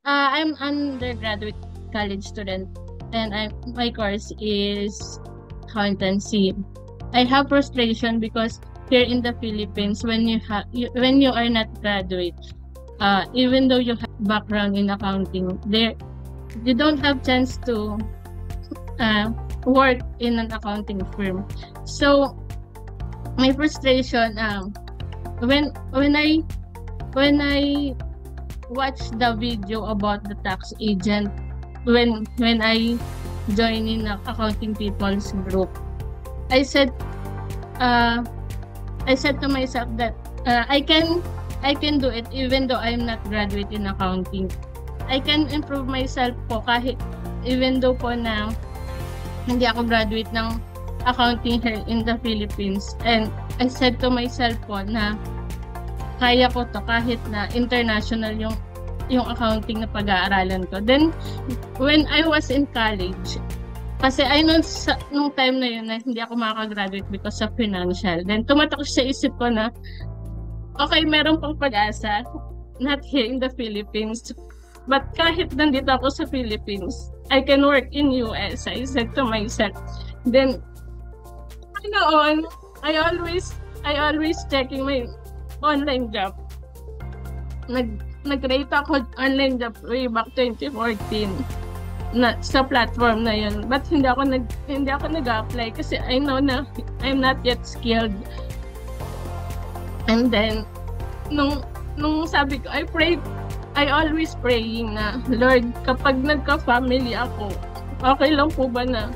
I'm undergraduate college student, and my course is accountancy. I have frustration because here in the Philippines, when you are not graduate, even though you have background in accounting, there you don't have chance to work in an accounting firm. So my frustration, when when I when I watched the video about the tax agent, when I joined in the accounting people's group, I said uh, I said to myself that I can do it even though I'm not graduate in accounting. I can improve myself po kahit even though po na hindi ako graduate ng accounting here in the Philippines. And I said to myself po na kaya ko to kahit na international yung accounting na pag-aaralan ko. Then when I was in college, kasi I know nung time na yun na hindi ako makaka-graduate because of financial. Then tumatak sa isip ko na okay, meron pang pag-asa, not here in the Philippines. But kahit nandito ako sa Philippines, I can work in US, I said to myself. Then, on, I always checking my online job. Nag-rate ako online job way back 2014 na sa platform na yun. But hindi ako nag-apply kasi I know na I'm not yet skilled. And then, nung sabi ko, I always praying na, Lord, kapag nagka-family ako, okay lang po ba na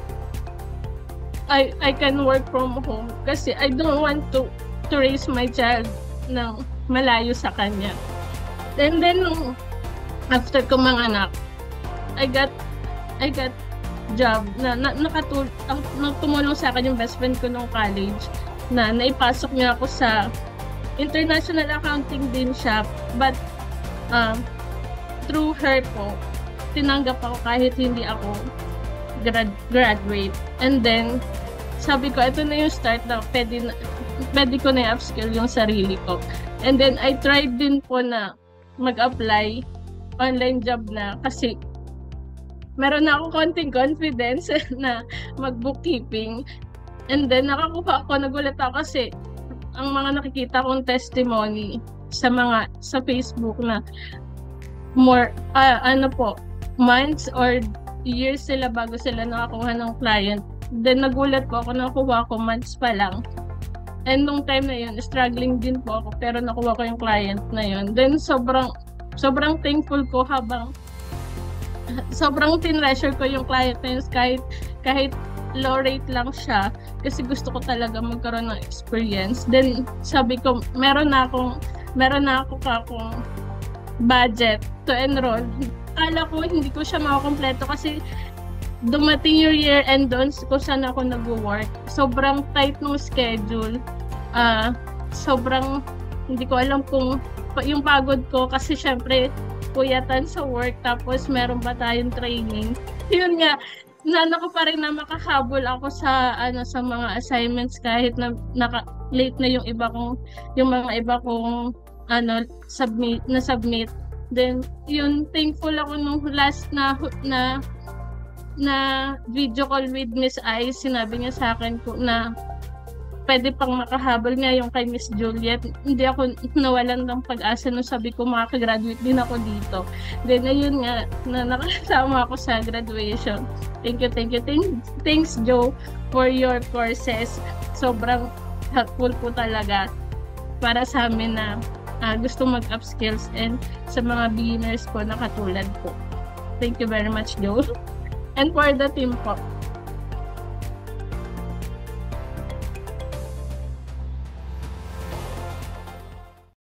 I can work from home? Kasi I don't want to raise my child ng malayo sa kanya. And then, after ko manganak, I got job na tumulong sa akin yung best friend ko nung college na naipasok niya ako sa international accounting din siya, but through her po, tinanggap ako kahit hindi ako graduate. And then, sabi ko, ito na yung start na pwede ko na i-upskill yung sarili ko. And then, I tried din po na mag-apply online job na kasi meron na ako konting confidence na mag-bookkeeping. And then, nakakuha ako, nagulat ako kasi ang mga nakikita kong testimony sa Facebook na more months or years sila bago sila nakakuha ng client. Then nagulat po ako, nakuha ko months pa lang. And nung time na yun, struggling din po ako pero nakuha ko yung client na yun. Then sobrang thankful ko sobrang tinreasure ko yung client na yun kahit low rate lang siya kasi gusto ko talaga magkaroon ng experience. Then sabi ko, meron na akong budget to enroll. Akala ko hindi ko siya makakompleto kasi dumating yung year end doon kung saan ako nag-work. Sobrang tight ng schedule. Sobrang hindi ko alam kung yung pagod ko kasi syempre puyatan sa work tapos meron ba tayong training. Yun nga, ko pa rin na makahabol ako sa mga assignments kahit na late na yung mga iba kong submit. Then yun, thankful ako nung last na video call with Miss Ice. Sinabi niya sa akin na pwede pang makahabol nga yung kay Miss Juliet. Hindi ako nawalan ng pag-asa nung sabi ko makaka-graduate din ako dito. Then ayun nga, na nakasama ako sa graduation. Thank you. Thanks Joe for your courses. Sobrang helpful po talaga para sa amin na gusto mag-upskills and sa mga beginners po na katulad po. Thank you very much Joe. And for the team po.